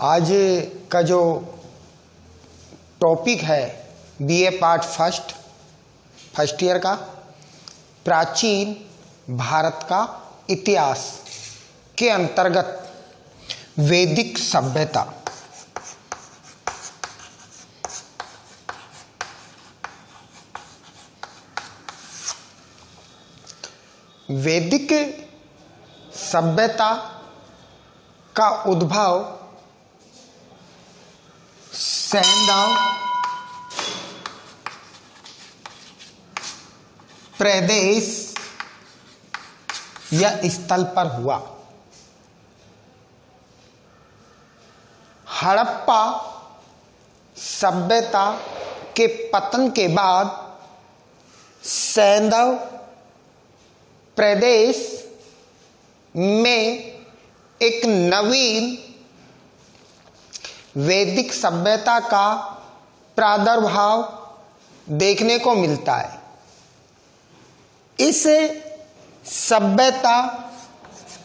आज का जो टॉपिक है बीए पार्ट फर्स्ट ईयर का प्राचीन भारत का इतिहास के अंतर्गत वैदिक सभ्यता। वैदिक सभ्यता का उद्भव सैंधव प्रदेश या स्थल पर हुआ। हड़प्पा सभ्यता के पतन के बाद सैंधव प्रदेश में एक नवीन वैदिक सभ्यता का प्रादुर्भाव देखने को मिलता है। इस सभ्यता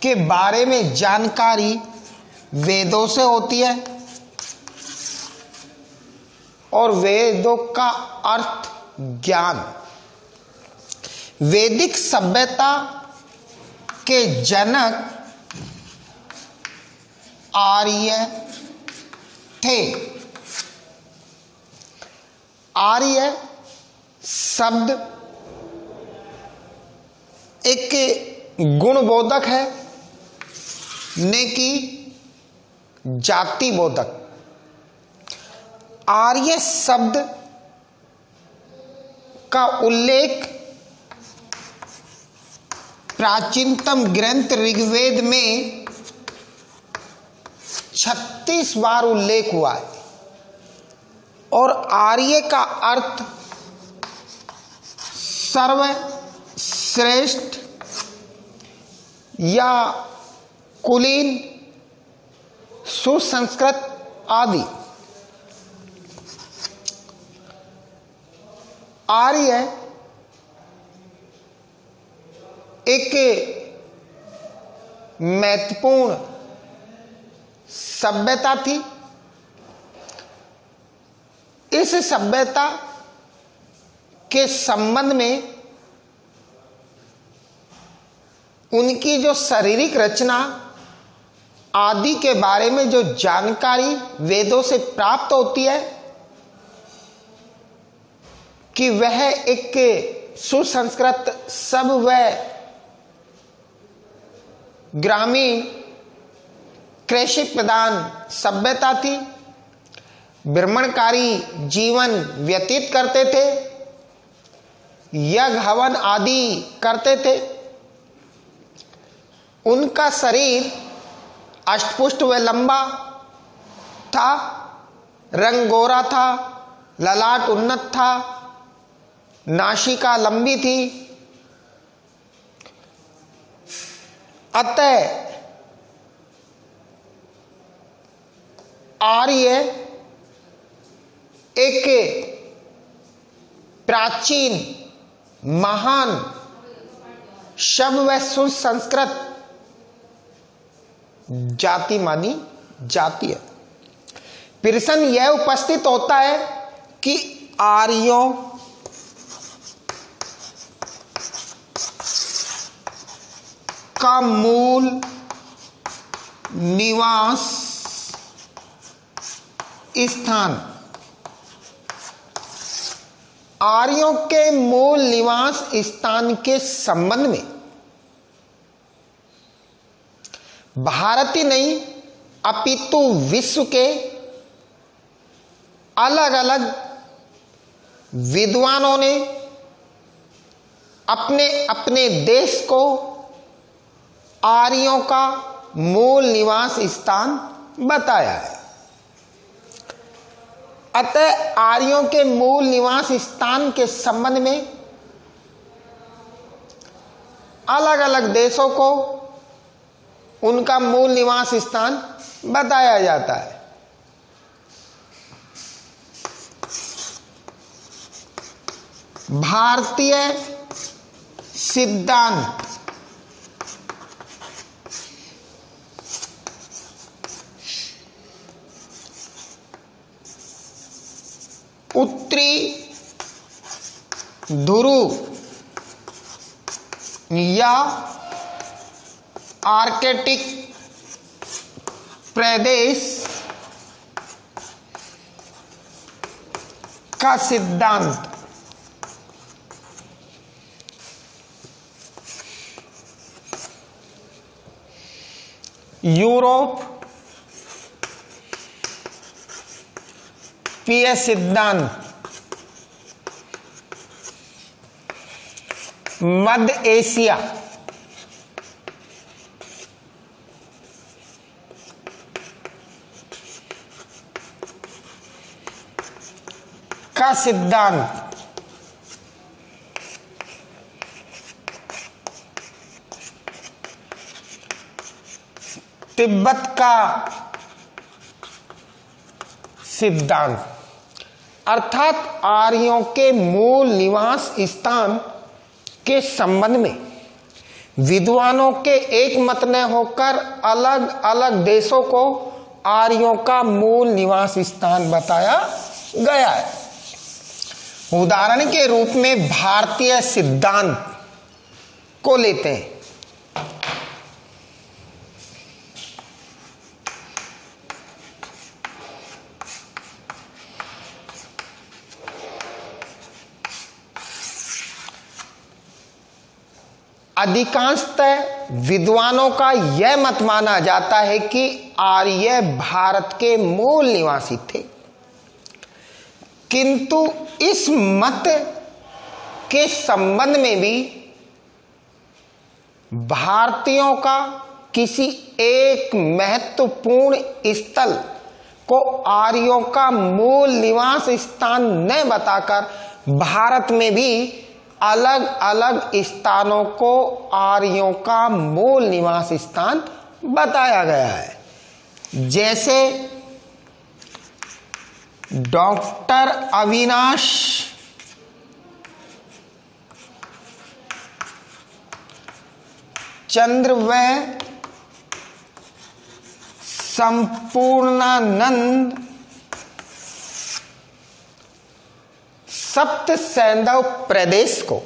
के बारे में जानकारी वेदों से होती है और वेदों का अर्थ ज्ञान। वैदिक सभ्यता के जनक आर्य थे। आर्य शब्द एक गुणबोधक है, न कि जाति बोधक। आर्य शब्द का उल्लेख प्राचीनतम ग्रंथ ऋग्वेद में 36 बार उल्लेख हुआ है और आर्य का अर्थ सर्वश्रेष्ठ या कुलीन, सुसंस्कृत आदि। आर्य एक महत्वपूर्ण सभ्यता थी। इस सभ्यता के संबंध में उनकी जो शारीरिक रचना आदि के बारे में जो जानकारी वेदों से प्राप्त होती है कि वह एक सुसंस्कृत सब व ग्रामीण कृषि प्रधान सभ्यता थी। भ्रमणकारी जीवन व्यतीत करते थे, यज्ञ हवन आदि करते थे। उनका शरीर अष्टपुष्ट व लंबा था, रंग गोरा था, ललाट उन्नत था, नासिका लंबी थी। अतः आर्य एक प्राचीन महान शब व सुसंस्कृत जाति मानी जाती है। प्रश्न यह उपस्थित होता है कि आर्यों का मूल निवास स्थान, आर्यों के मूल निवास स्थान के संबंध में भारत ही नहीं अपितु विश्व के अलग अलग विद्वानों ने अपने अपने देश को आर्यों का मूल निवास स्थान बताया है। अतः आर्यों के मूल निवास स्थान के संबंध में अलग अलग देशों को उनका मूल निवास स्थान बताया जाता है। भारतीय सिद्धांत उत्तरी ध्रुव या आर्कटिक प्रदेश का सिद्धांत। यूरोपीय सिद्धांत, मध्य एशिया का सिद्धांत, तिब्बत का सिद्धांत, अर्थात आर्यों के मूल निवास स्थान के संबंध में विद्वानों के एक मत न होकर अलग अलग देशों को आर्यों का मूल निवास स्थान बताया गया है। उदाहरण के रूप में भारतीय सिद्धांत को लेते हैं। अधिकांशतः विद्वानों का यह मत माना जाता है कि आर्य भारत के मूल निवासी थे, किंतु इस मत के संबंध में भी भारतीयों का किसी एक महत्वपूर्ण स्थल को आर्यों का मूल निवास स्थान न बताकर भारत में भी अलग अलग स्थानों को आर्यों का मूल निवास स्थान बताया गया है। जैसे डॉक्टर अविनाश चंद्र व संपूर्णानंद सप्त सैंधव प्रदेश को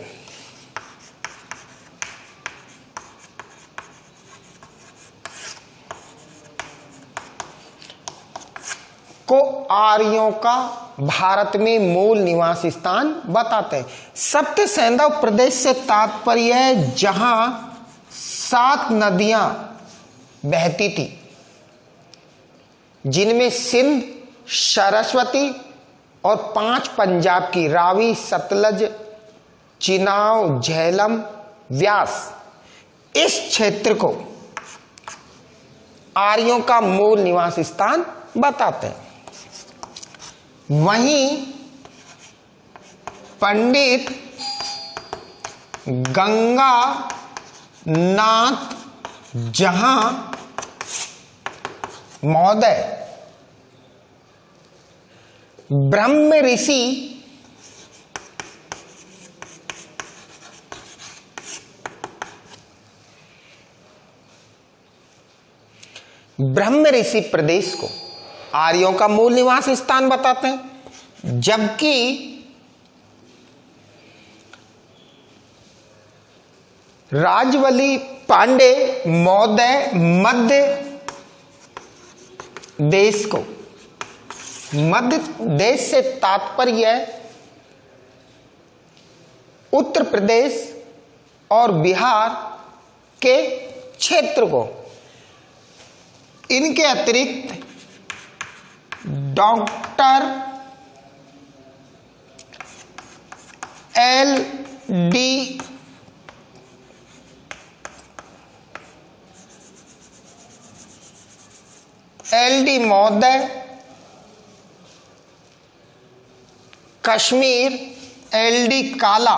आर्यों का भारत में मूल निवास स्थान बताते हैं। सप्त सैंधव प्रदेश से तात्पर्य है जहां 7 नदियां बहती थी, जिनमें सिंध, सरस्वती और 5 पंजाब की रावी, सतलज, चिनाब, झेलम, व्यास। इस क्षेत्र को आर्यों का मूल निवास स्थान बताते हैं। वहीं पंडित गंगा नाथ जहां महोदय ब्रह्म ऋषि प्रदेश को आर्यों का मूल निवास स्थान बताते हैं, जबकि राजवली पांडे महोदय मध्य देश को, मध्य देश से तात्पर्य उत्तर प्रदेश और बिहार के क्षेत्र को। इनके अतिरिक्त डॉक्टर LD महोदय कश्मीर, LD काला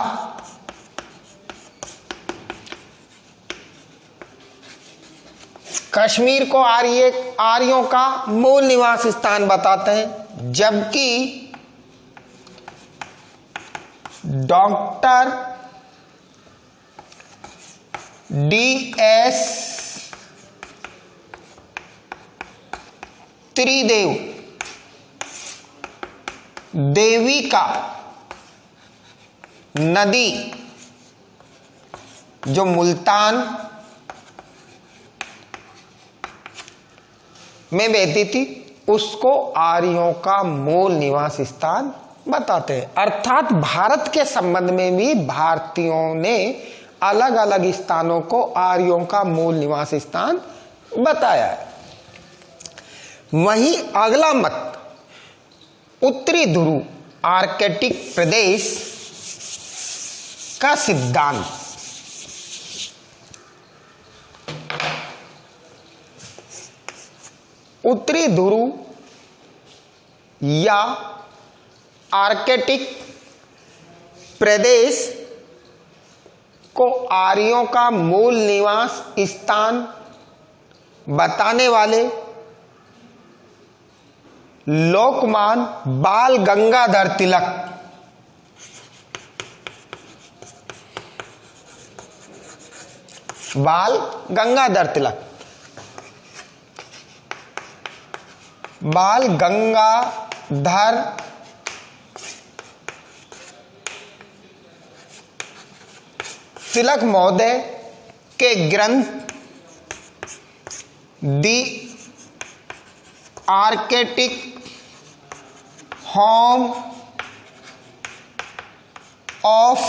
कश्मीर को आर्यों का मूल निवास स्थान बताते हैं, जबकि डॉक्टर DS त्रिदेव देविका नदी जो मुल्तान में बहती थी, उसको आर्यों का मूल निवास स्थान बताते हैं। अर्थात भारत के संबंध में भी भारतीयों ने अलग अलग स्थानों को आर्यों का मूल निवास स्थान बताया है। वहीं अगला मत उत्तरी ध्रुव आर्कटिक प्रदेश का सिद्धांत। उत्तरी ध्रुव या आर्कटिक प्रदेश को आर्यों का मूल निवास स्थान बताने वाले लोकमान बाल गंगाधर तिलक बाल गंगाधर तिलक महोदय के ग्रंथ दी आर्कटिक होम ऑफ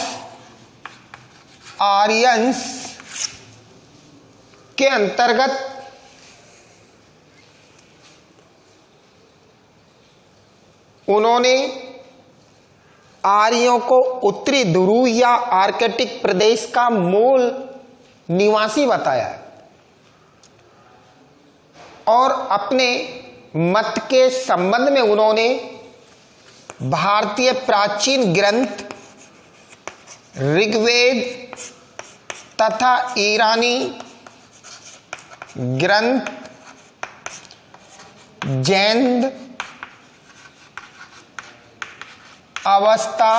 आर्यंस के अंतर्गत उन्होंने आर्यों को उत्तरी ध्रुव या आर्कटिक प्रदेश का मूल निवासी बताया है और अपने मत के संबंध में उन्होंने भारतीय प्राचीन ग्रंथ ऋग्वेद तथा ईरानी ग्रंथ जैन अवस्था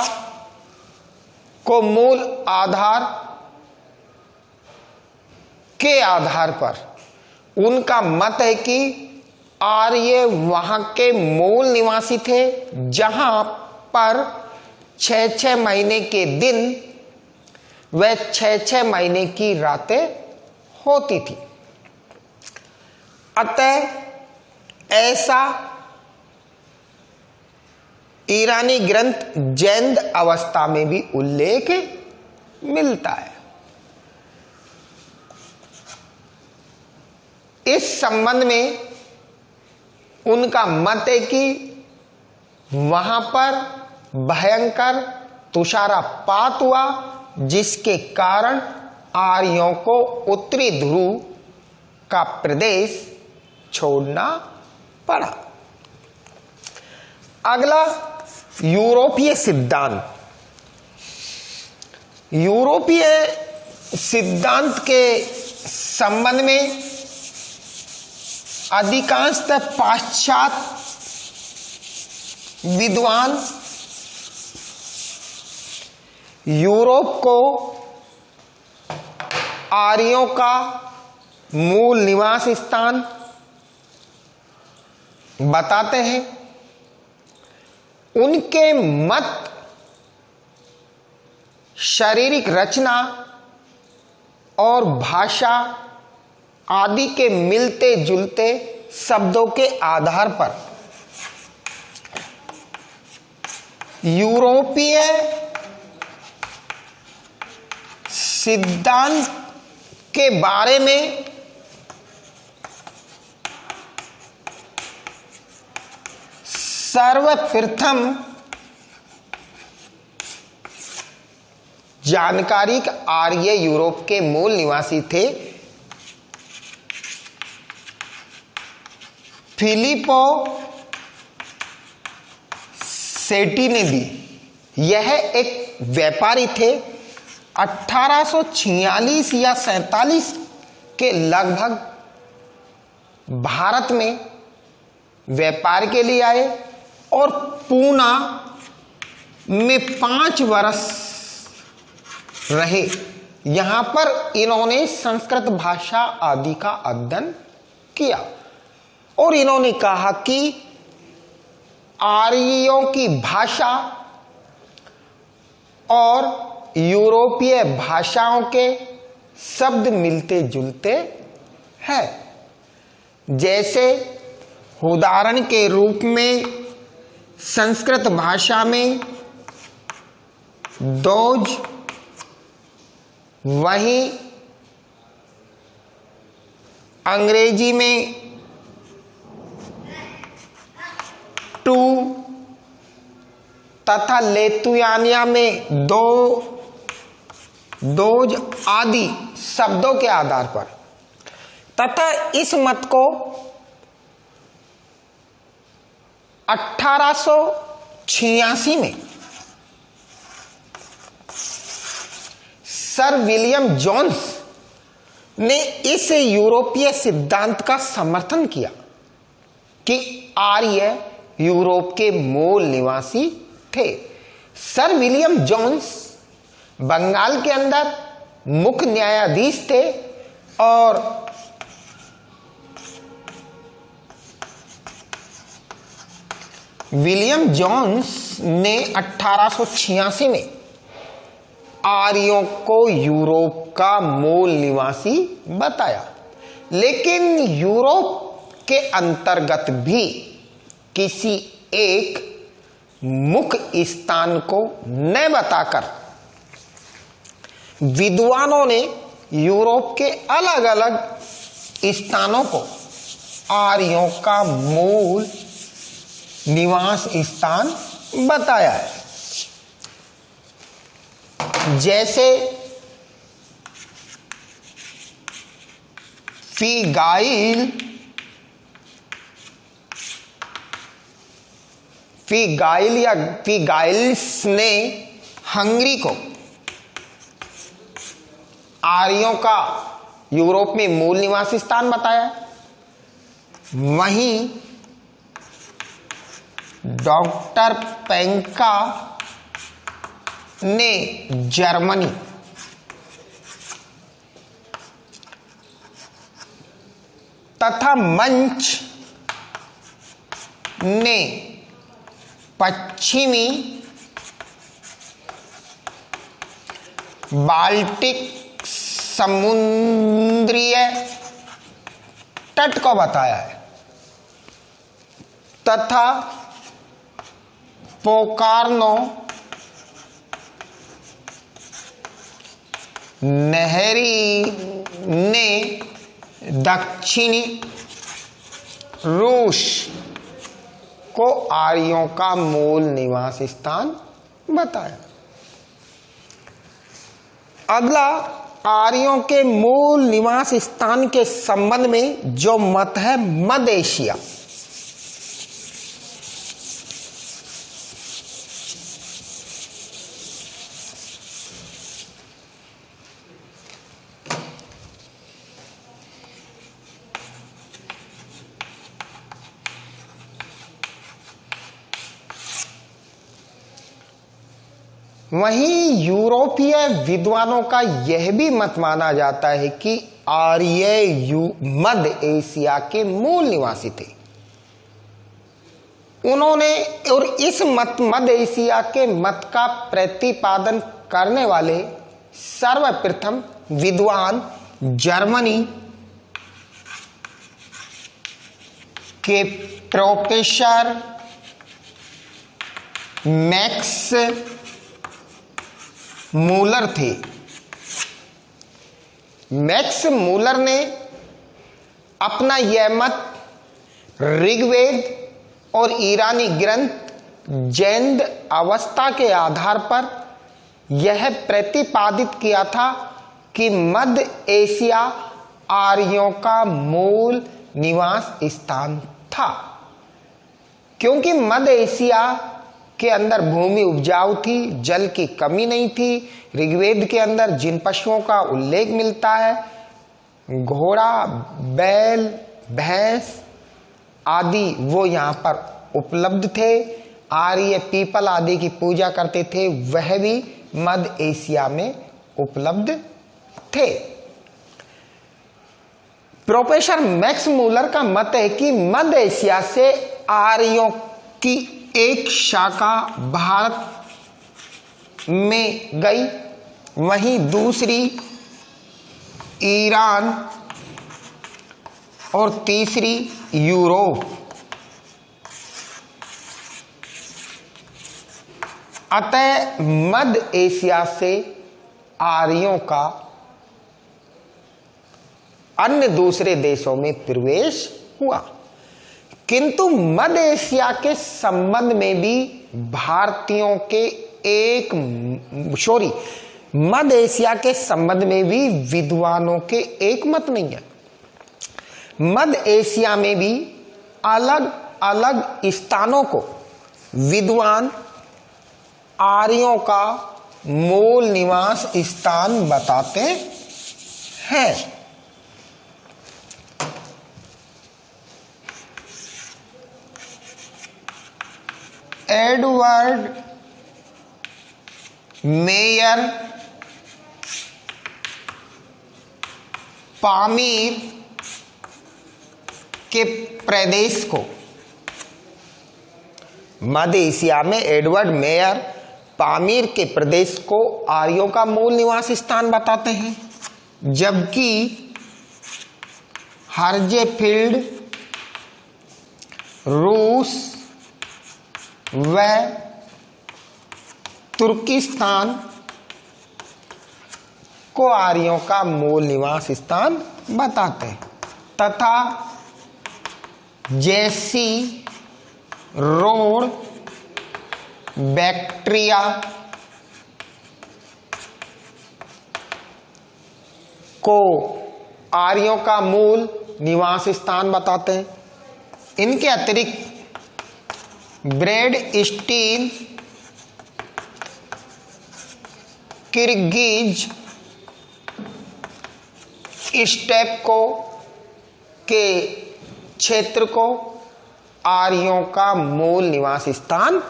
को मूल आधार के आधार पर उनका मत है कि आर्य वहां के मूल निवासी थे, जहां पर 6-6 महीने के दिन व 6-6 महीने की रातें होती थी। अतः ऐसा ईरानी ग्रंथ जैन अवस्था में भी उल्लेख मिलता है। इस संबंध में उनका मत है कि वहां पर भयंकर तुषारपात हुआ, जिसके कारण आर्यों को उत्तरी ध्रुव का प्रदेश छोड़ना पड़ा। अगला यूरोपीय सिद्धांत। यूरोपीय सिद्धांत के संबंध में अधिकांशतः पाश्चात्य विद्वान यूरोप को आर्यों का मूल निवास स्थान बताते हैं। उनके मत शारीरिक रचना और भाषा आदि के मिलते जुलते शब्दों के आधार पर यूरोपीय सिद्धांत के बारे में सर्वप्रथम जानकारी का आर्य यूरोप के मूल निवासी थे फिलिपो सेटी ने दी। यह एक व्यापारी थे। 1846 या 47 के लगभग भारत में व्यापार के लिए आए और पूना में 5 वर्ष रहे। यहां पर इन्होंने संस्कृत भाषा आदि का अध्ययन किया और इन्होंने कहा कि आर्यों की भाषा और यूरोपीय भाषाओं के शब्द मिलते जुलते हैं। जैसे उदाहरण के रूप में संस्कृत भाषा में दोज, वहीं अंग्रेजी में टू तथा लिथुआनिया में दोज आदि शब्दों के आधार पर, तथा इस मत को 1886 में सर विलियम जोन्स ने इस यूरोपीय सिद्धांत का समर्थन किया कि आर्य यूरोप के मूल निवासी थे। सर विलियम जोन्स बंगाल के अंदर मुख्य न्यायाधीश थे और विलियम जोन्स ने 1886 में आर्यों को यूरोप का मूल निवासी बताया, लेकिन यूरोप के अंतर्गत भी किसी एक मुख्य स्थान को न बताकर विद्वानों ने यूरोप के अलग अलग स्थानों को आर्यों का मूल निवास स्थान बताया है। जैसे फिगाइल्स ने हंगरी को आर्यों का यूरोप में मूल निवास स्थान बताया। वहीं डॉक्टर पेंका ने जर्मनी तथा मंच ने पश्चिमी बाल्टिक समुद्रीय तट को बताया है, तथा पोकारनो नहरी ने दक्षिणी रूस को आर्यों का मूल निवास स्थान बताया। अगला, आर्यों के मूल निवास स्थान के संबंध में जो मत है मध्य एशिया। वहीं यूरोपीय विद्वानों का यह भी मत माना जाता है कि आर्य मध्य एशिया के मूल निवासी थे। उन्होंने और इस मध्य एशिया के मत का प्रतिपादन करने वाले सर्वप्रथम विद्वान जर्मनी के प्रोफेसर मैक्स मूलर थे। मैक्स मूलर ने अपना यह मत ऋग्वेद और ईरानी ग्रंथ जैन अवस्था के आधार पर यह प्रतिपादित किया था कि मध्य एशिया आर्यों का मूल निवास स्थान था, क्योंकि मध्य एशिया के अंदर भूमि उपजाऊ थी, जल की कमी नहीं थी। ऋग्वेद के अंदर जिन पशुओं का उल्लेख मिलता है, घोड़ा, बैल, भैंस आदि, वो यहाँ पर उपलब्ध थे। आर्य पीपल आदि की पूजा करते थे, वह भी मध्य एशिया में उपलब्ध थे। प्रोफेसर मैक्स मूलर का मत है कि मध्य एशिया से आर्यों की एक शाखा भारत में गई, वहीं दूसरी ईरान और तीसरी यूरोप। अतः मध्य एशिया से आर्यों का अन्य दूसरे देशों में प्रवेश हुआ, किंतु मध्य एशिया के संबंध में भी भारतीयों के मध्य एशिया के संबंध में भी विद्वानों के एक मत नहीं है। मध्य एशिया में भी अलग अलग स्थानों को विद्वान आर्यों का मूल निवास स्थान बताते हैं। एडवर्ड मेयर पामीर के प्रदेश को, मध्य एशिया में एडवर्ड मेयर पामीर के प्रदेश को आर्यों का मूल निवास स्थान बताते हैं, जबकि हर्जेफील्ड रूस व तुर्किस्तान को आर्यों का मूल निवास स्थान बताते हैं, तथा जैसी रोड बैक्ट्रिया को आर्यों का मूल निवास स्थान बताते हैं। इनके अतिरिक्त ब्रेड स्टील किर्गिज स्टेप को के क्षेत्र को आर्यों का मूल निवास स्थान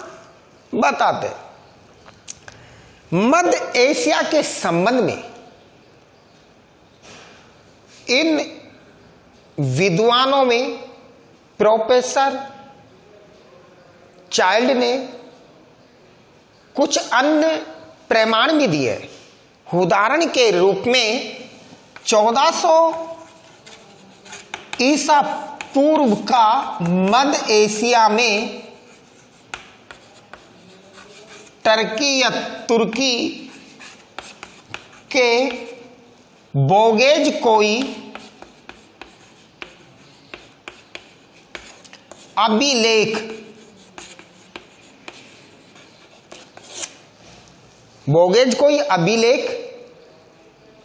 बताते। मध्य एशिया के संबंध में इन विद्वानों में प्रोफेसर चाइल्ड ने कुछ अन्य प्रमाण भी दिए। उदाहरण के रूप में 1400 ईसा पूर्व का मध्य एशिया में टर्की या तुर्की के बोगेज कोई अभिलेख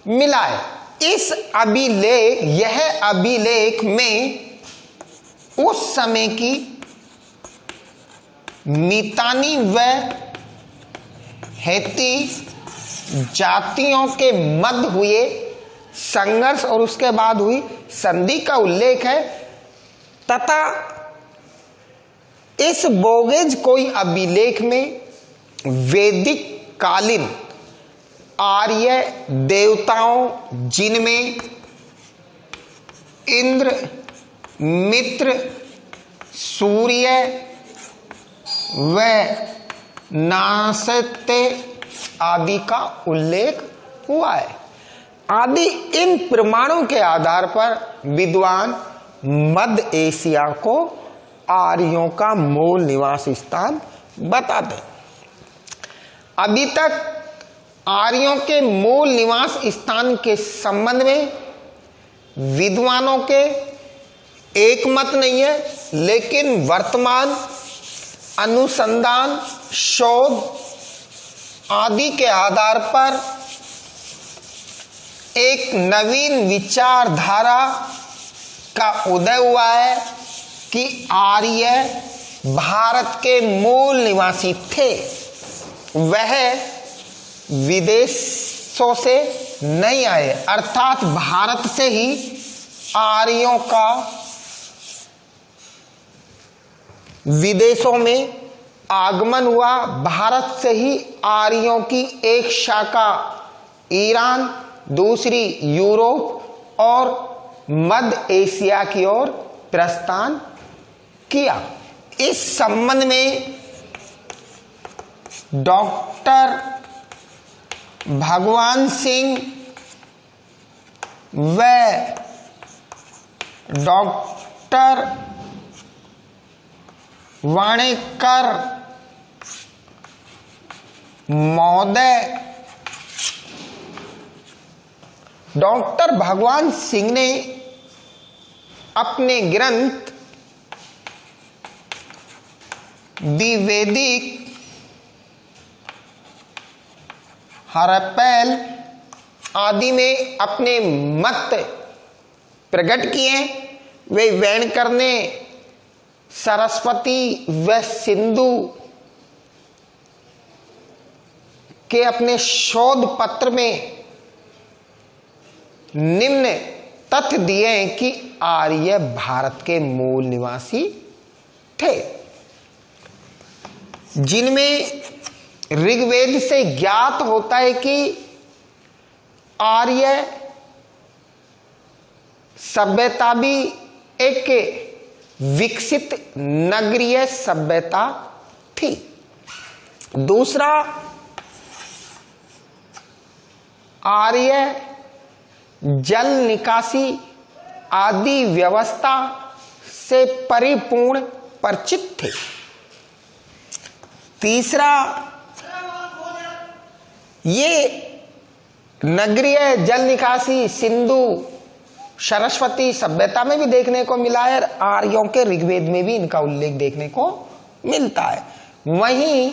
मिला है। यह अभिलेख में उस समय की मितानी व हैती जातियों के मध्य हुए संघर्ष और उसके बाद हुई संधि का उल्लेख है, तथा इस बोगेज कोई अभिलेख में वैदिक कालीन आर्य देवताओं, जिनमें इंद्र, मित्र, सूर्य व नासते आदि का उल्लेख हुआ है। आदि इन प्रमाणों के आधार पर विद्वान मध्य एशिया को आर्यों का मूल निवास स्थान बताते हैं। अभी तक आर्यों के मूल निवास स्थान के संबंध में विद्वानों के एक मत नहीं है, लेकिन वर्तमान अनुसंधान, शोध आदि के आधार पर एक नवीन विचारधारा का उदय हुआ है कि आर्य भारत के मूल निवासी थे। वह विदेशों से नहीं आए, अर्थात भारत से ही आर्यों का विदेशों में आगमन हुआ। भारत से ही आर्यों की एक शाखा ईरान, दूसरी यूरोप और मध्य एशिया की ओर प्रस्थान किया। इस संबंध में डॉक्टर भगवान सिंह व डॉक्टर वाणेकर महोदय। डॉक्टर भगवान सिंह ने अपने ग्रंथ दी वैदिक हड़प्पा आदि में अपने मत प्रकट किए। वे वैणकर ने सरस्वती व सिंधु के अपने शोध पत्र में निम्न तथ्य दिए कि आर्य भारत के मूल निवासी थे, जिनमें ऋग्वेद से ज्ञात होता है कि आर्य सभ्यता भी एक विकसित नगरीय सभ्यता थी। दूसरा, आर्य जल निकासी आदि व्यवस्था से परिपूर्ण परिचित थे। तीसरा, ये नगरीय जल निकासी सिंधु सरस्वती सभ्यता में भी देखने को मिला है, आर्यों के ऋग्वेद में भी इनका उल्लेख देखने को मिलता है। वहीं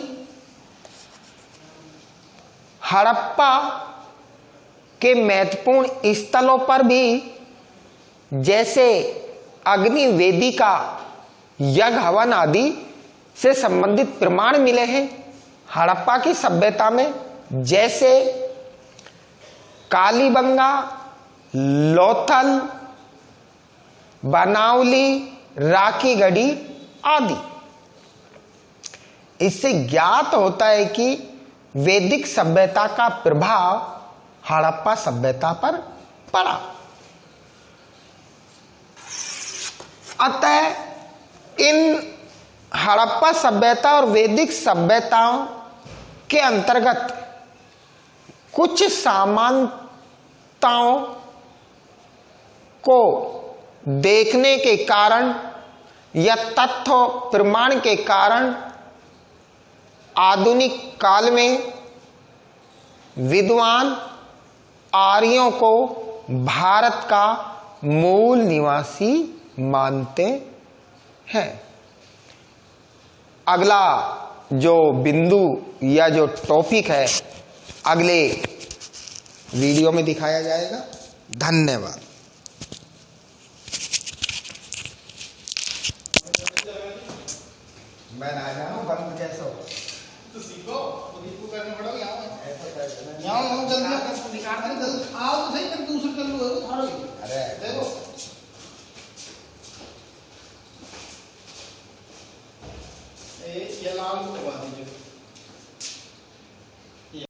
हड़प्पा के महत्वपूर्ण स्थलों पर भी, जैसे अग्नि वेदिका, यज्ञ हवन आदि से संबंधित प्रमाण मिले हैं। हड़प्पा की सभ्यता में जैसे कालीबंगा, लोथल, बनावली, राखीगढ़ी आदि। इससे ज्ञात होता है कि वैदिक सभ्यता का प्रभाव हड़प्पा सभ्यता पर पड़ा। अतः इन हड़प्पा सभ्यता और वैदिक सभ्यताओं के अंतर्गत कुछ समानताओं को देखने के कारण या तथ्य प्रमाण के कारण आधुनिक काल में विद्वान आर्यों को भारत का मूल निवासी मानते हैं। अगला जो बिंदु या जो टॉपिक है अगले वीडियो में दिखाया जाएगा। धन्यवाद। मैं ना जाऊं बंद कैसे हो तो सीखो, खुद ही करना पड़ेगा। यहाँ जल्दी आओ तो सही।